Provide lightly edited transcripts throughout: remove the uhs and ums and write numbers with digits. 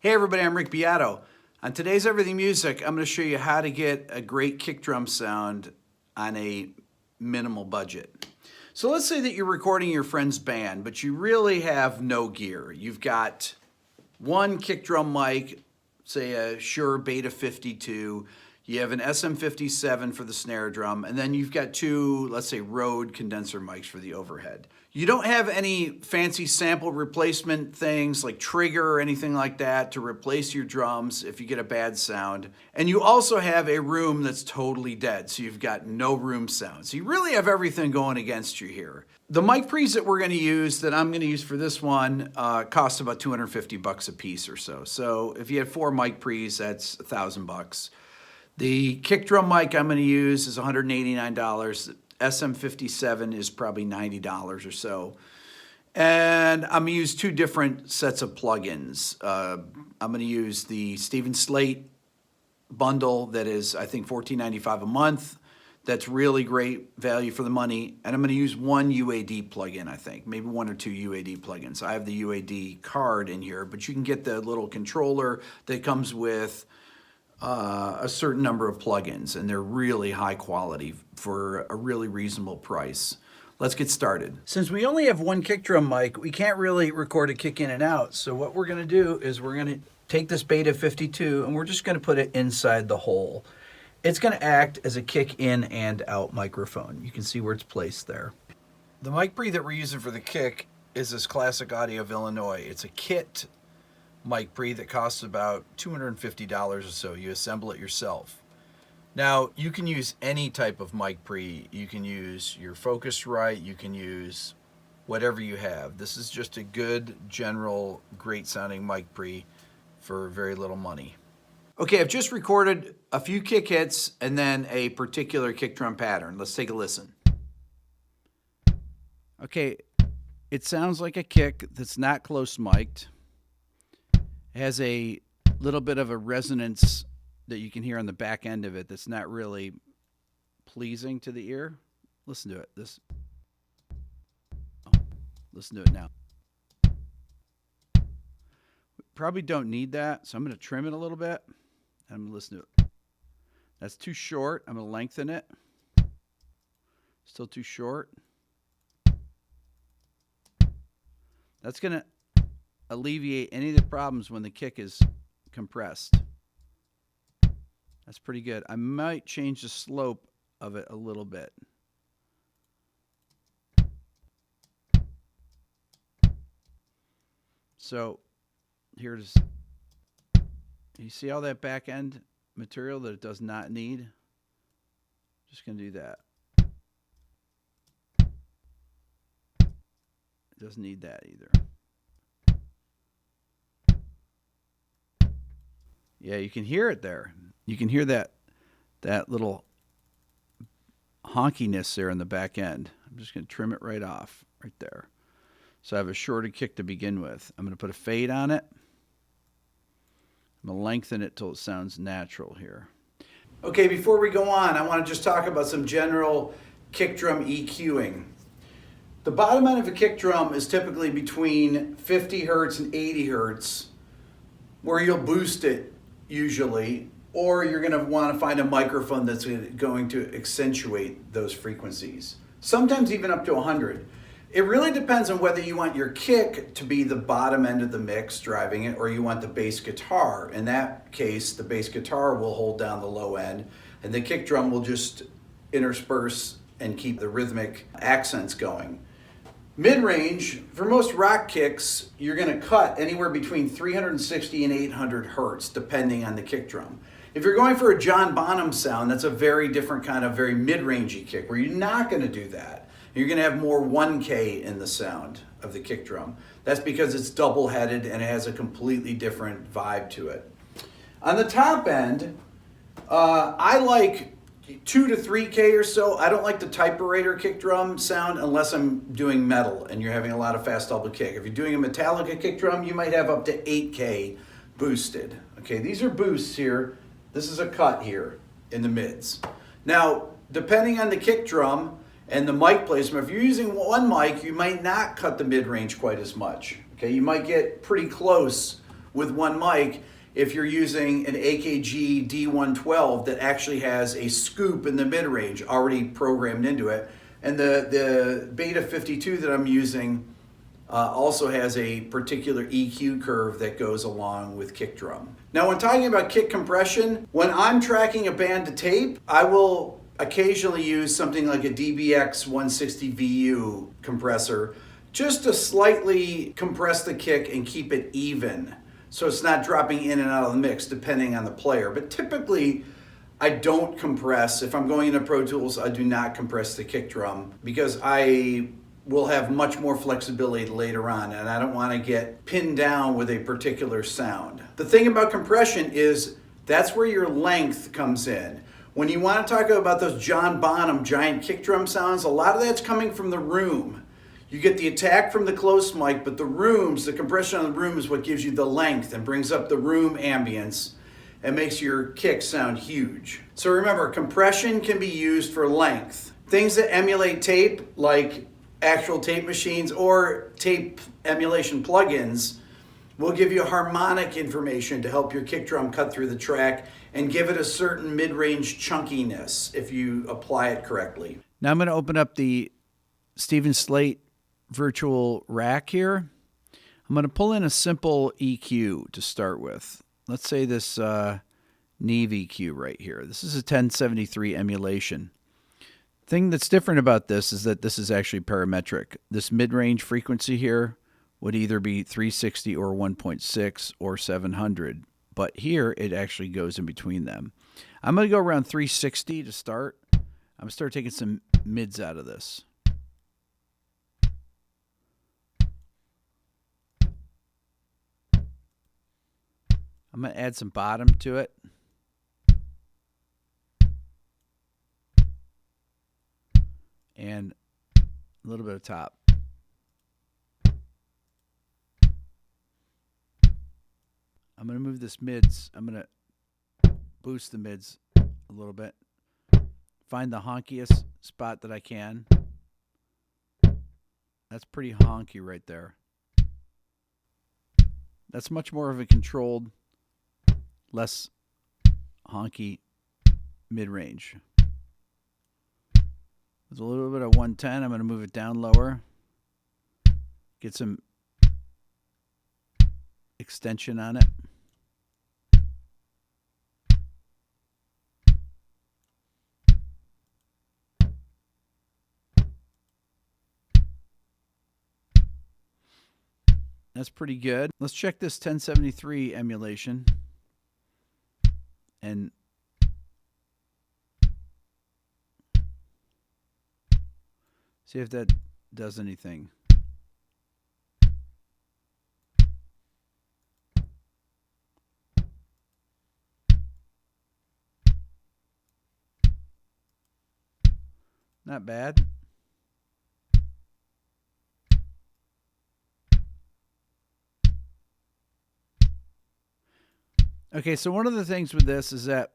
Hey everybody, I'm Rick Beato. On today's Everything Music, I'm going to show you how to get a great kick drum sound on a minimal budget. So let's say that you're recording your friend's band, but you really have no gear. You've got one kick drum mic, say a Shure Beta 52, you have an SM57 for the snare drum, and then you've got two, let's say, Rode condenser mics for the overhead. You don't have any fancy sample replacement things like trigger or anything like that to replace your drums if you get a bad sound. And you also have a room that's totally dead, so you've got no room sound. So you really have everything going against you here. The mic pre's that we're going to use, that I'm going to use for this one, cost about $250 a piece or so. So if you had 4 mic pre's, that's $1,000. The kick drum mic I'm going to use is $189. SM57 is probably $90 or so. And I'm going to use 2 different sets of plugins. I'm going to use the Steven Slate bundle that is, I think, $14.95 a month. That's really great value for the money. And I'm going to use one UAD plugin, I think, maybe 1 or 2 UAD plugins. I have the UAD card in here, but you can get the little controller that comes with a certain number of plugins, and they're really high quality for a really reasonable price. Let's get started. Since we only have one kick drum mic, we can't really record a kick in and out. So what we're going to do is we're going to take this Beta 52 and we're just going to put it inside the hole. It's going to act as a kick in and out microphone. You can see where it's placed there. The mic pre that we're using for the kick is this Classic Audio of Illinois. It's a kit mic pre that costs about $250 or so. You assemble it yourself. Now, you can use any type of mic pre. You can use your Focusrite, you can use whatever you have. This is just a good, general, great sounding mic pre for very little money. Okay, I've just recorded a few kick hits and then a particular kick drum pattern. Let's take a listen. Okay, it sounds like a kick that's not close mic'd. Has a little bit of a resonance that you can hear on the back end of it that's not really pleasing to the ear. Listen to it. Listen to it now. Probably don't need that, so I'm going to trim it a little bit. And I'm going to listen to it. That's too short. I'm going to lengthen it. Still too short. That's going to alleviate any of the problems when the kick is compressed. That's pretty good. I might change the slope of it a little bit. So here it is. You see all that back end material that it does not need? Just going to do that. It doesn't need that either. Yeah, you can hear it there. You can hear that little honkiness there in the back end. I'm just going to trim it right off, right there. So I have a shorter kick to begin with. I'm going to put a fade on it. I'm going to lengthen it till it sounds natural here. Okay, before we go on, I want to just talk about some general kick drum EQing. The bottom end of a kick drum is typically between 50 hertz and 80 hertz, where you'll boost it usually, or you're going to want to find a microphone that's going to accentuate those frequencies. Sometimes even up to 100. It really depends on whether you want your kick to be the bottom end of the mix driving it, or you want the bass guitar. In that case, the bass guitar will hold down the low end, and the kick drum will just intersperse and keep the rhythmic accents going. Mid-range, for most rock kicks, you're going to cut anywhere between 360 and 800 hertz, depending on the kick drum. If you're going for a John Bonham sound, that's a very different kind of very mid-rangey kick, where you're not going to do that. You're going to have more 1K in the sound of the kick drum. That's because it's double-headed and it has a completely different vibe to it. On the top end, I like 2 to 3K or so. I don't like the Typewriter kick drum sound unless I'm doing metal and you're having a lot of fast double kick. If you're doing a Metallica kick drum, you might have up to 8K boosted. Okay, these are boosts here. This is a cut here in the mids. Now, depending on the kick drum and the mic placement, if you're using one mic, you might not cut the mid-range quite as much. Okay, you might get pretty close with one mic if you're using an AKG D112 that actually has a scoop in the mid-range already programmed into it. And the Beta 52 that I'm using also has a particular EQ curve that goes along with kick drum. Now, when talking about kick compression, when I'm tracking a band to tape, I will occasionally use something like a DBX 160 VU compressor just to slightly compress the kick and keep it even, so it's not dropping in and out of the mix depending on the player. But typically, I don't compress. If I'm going into Pro Tools, I do not compress the kick drum because I will have much more flexibility later on, and I don't want to get pinned down with a particular sound. The thing about compression is that's where your length comes in. When you want to talk about those John Bonham giant kick drum sounds, a lot of that's coming from the room. You get the attack from the close mic, but the compression on the room is what gives you the length and brings up the room ambience and makes your kick sound huge. So remember, compression can be used for length. Things that emulate tape, like actual tape machines or tape emulation plugins, will give you harmonic information to help your kick drum cut through the track and give it a certain mid-range chunkiness if you apply it correctly. Now I'm going to open up the Steven Slate virtual rack here. I'm going to pull in a simple EQ to start with. Let's say this Neve EQ right here. This is a 1073 emulation. Thing that's different about this is that this is actually parametric. This mid-range frequency here would either be 360 or 1.6 or 700, but here it actually goes in between them. I'm going to go around 360 to start. I'm going to start taking some mids out of this. I'm going to add some bottom to it. And a little bit of top. I'm going to move this mids. I'm going to boost the mids a little bit. Find the honkiest spot that I can. That's pretty honky right there. That's much more of a controlled, less honky mid-range. With a little bit of 110, I'm going to move it down lower. Get some extension on it. That's pretty good. Let's check this 1073 emulation and see if that does anything. Not bad. Okay, so one of the things with this is that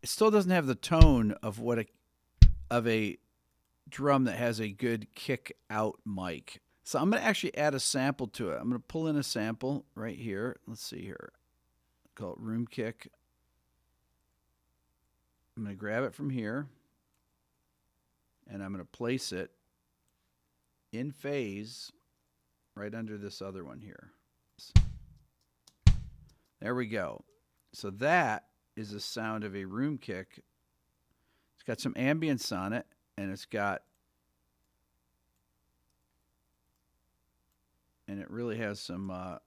it still doesn't have the tone of what a drum that has a good kick out mic. So I'm going to actually add a sample to it. I'm going to pull in a sample right here. Let's see here. Call it room kick. I'm going to grab it from here and I'm going to place it in phase right under this other one here. There we go. So that is the sound of a room kick. It's got some ambience on it, and it really has some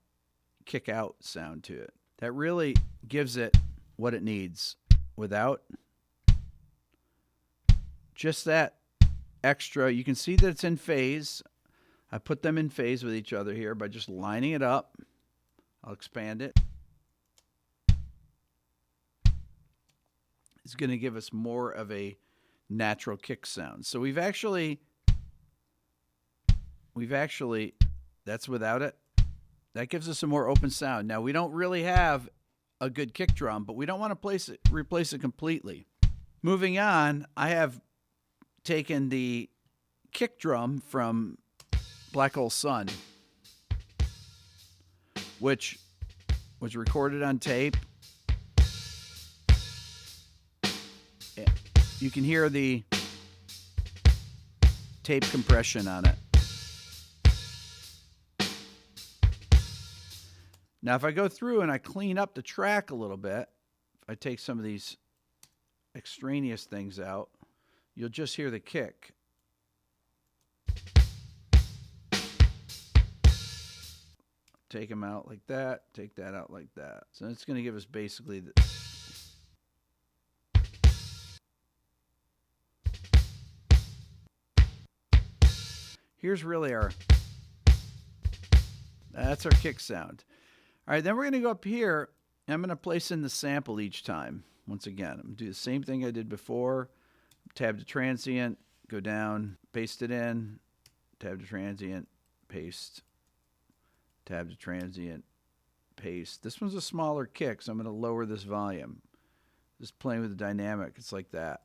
kick out sound to it. That really gives it what it needs without just that extra. You can see that it's in phase. I put them in phase with each other here by just lining it up. I'll expand it. It's going to give us more of a natural kick sound. So we've actually, that's without it. That gives us a more open sound. Now, we don't really have a good kick drum, but we don't want to replace it completely. Moving on, I have taken the kick drum from Black Hole Sun. which was recorded on tape. You can hear the tape compression on it. Now, if I go through and I clean up the track a little bit, if I take some of these extraneous things out, you'll just hear the kick. Take them out like that, take that out like that. So it's going to give us basically the... Here's really our... That's our kick sound. All right, then we're going to go up here, and I'm going to place in the sample each time. Once again, I'm going to do the same thing I did before. Tab to transient, go down, paste it in, tab to transient, paste, tab to transient, paste. This one's a smaller kick, so I'm going to lower this volume. Just playing with the dynamic, it's like that.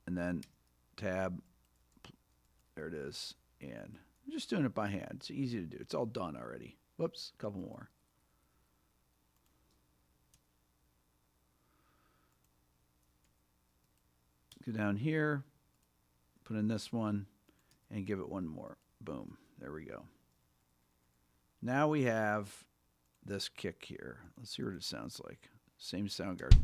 And then tab, there it is. And I'm just doing it by hand. It's easy to do. It's all done already. Whoops, a couple more. Go down here, put in this one, and give it one more. Boom. There we go. Now we have this kick here. Let's see what it sounds like. Same Soundgarden.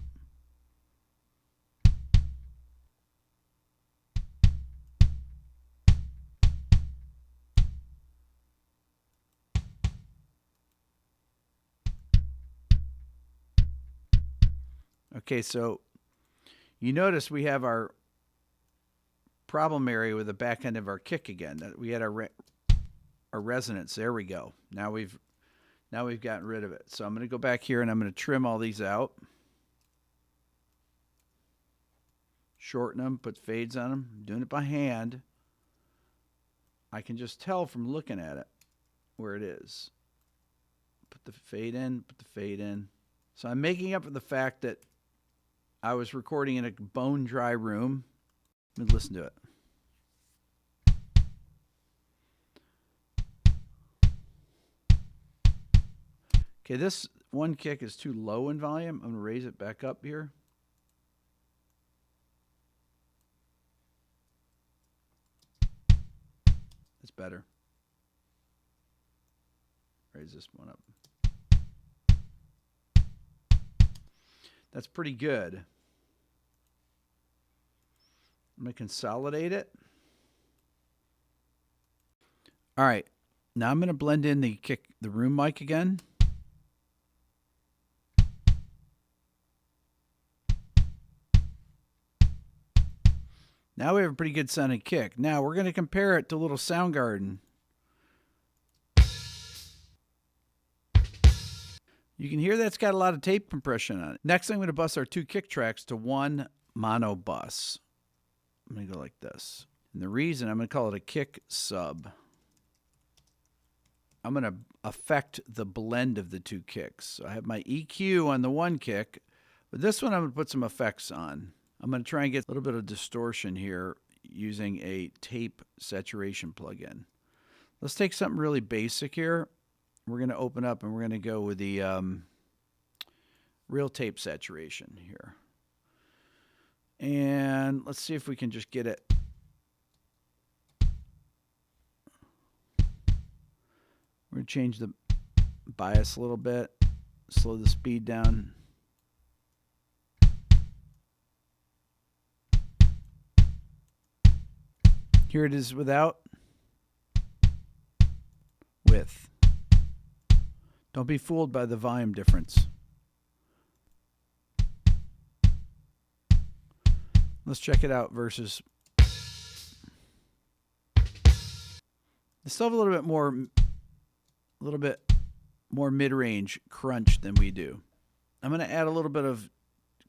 Okay, so you notice we have our problem area with the back end of our kick again. We had our resonance. There we go. Now we've gotten rid of it. So I'm going to go back here and I'm going to trim all these out. Shorten them, put fades on them. I'm doing it by hand. I can just tell from looking at it where it is. Put the fade in, put the fade in. So I'm making up for the fact that I was recording in a bone dry room. Let me listen to it. Okay, this one kick is too low in volume. I'm going to raise it back up here. That's better. Raise this one up. That's pretty good. I'm going to consolidate it. All right. Now I'm going to blend in the room mic again. Now we have a pretty good sounding kick. Now we're going to compare it to Little Soundgarden. You can hear that's got a lot of tape compression on it. Next, I'm going to bus our two kick tracks to one mono bus. I'm going to go like this. And the reason, I'm going to call it a kick sub. I'm going to affect the blend of the two kicks. So I have my EQ on the one kick, but this one I'm going to put some effects on. I'm going to try and get a little bit of distortion here using a tape saturation plugin. Let's take something really basic here. We're going to open up and we're going to go with the real tape saturation here. And let's see if we can just get it. We're going to change the bias a little bit, slow the speed down. Here it is without, with. Don't be fooled by the volume difference. Let's check it out versus. They still have a little bit more mid-range crunch than we do. I'm going to add a little bit of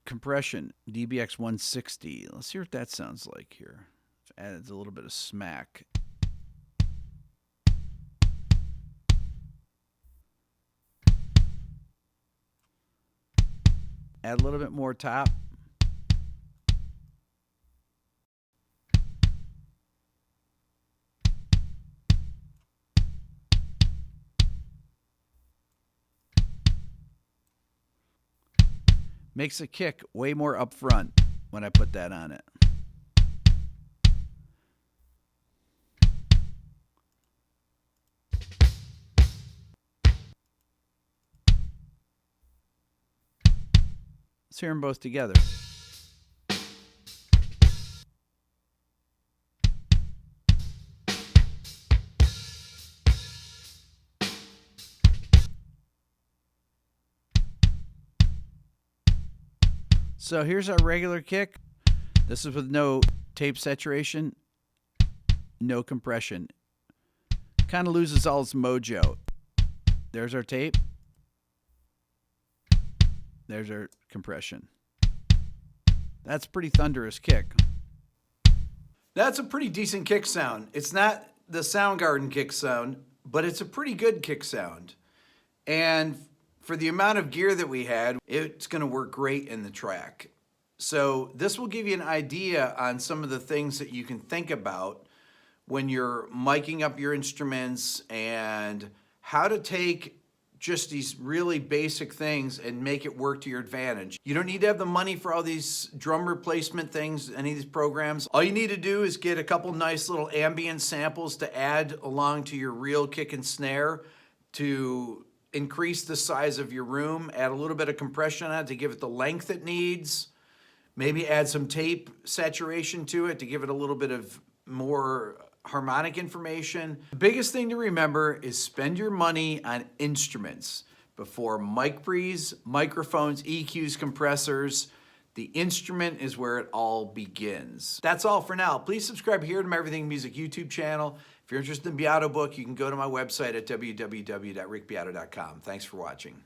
compression, DBX 160. Let's hear what that sounds like here. Adds a little bit of smack. Add a little bit more top. Makes the kick way more upfront when I put that on it. Let's hear them both together. So here's our regular kick. This is with no tape saturation, no compression. Kind of loses all its mojo. There's our tape. There's our compression. That's a pretty thunderous kick. That's a pretty decent kick sound. It's not the Soundgarden kick sound, but it's a pretty good kick sound. And for the amount of gear that we had, it's going to work great in the track. So this will give you an idea on some of the things that you can think about when you're miking up your instruments and how to take just these really basic things and make it work to your advantage. You don't need to have the money for all these drum replacement things, any of these programs. All you need to do is get a couple nice little ambient samples to add along to your real kick and snare to increase the size of your room, add a little bit of compression on it to give it the length it needs, maybe add some tape saturation to it to give it a little bit of more harmonic information. The biggest thing to remember is spend your money on instruments before mic pre's, microphones, EQs, compressors. The instrument is where it all begins. That's all for now. Please subscribe here to my Everything Music YouTube channel. If you're interested in the Beato book, you can go to my website at www.rickbeato.com. Thanks for watching.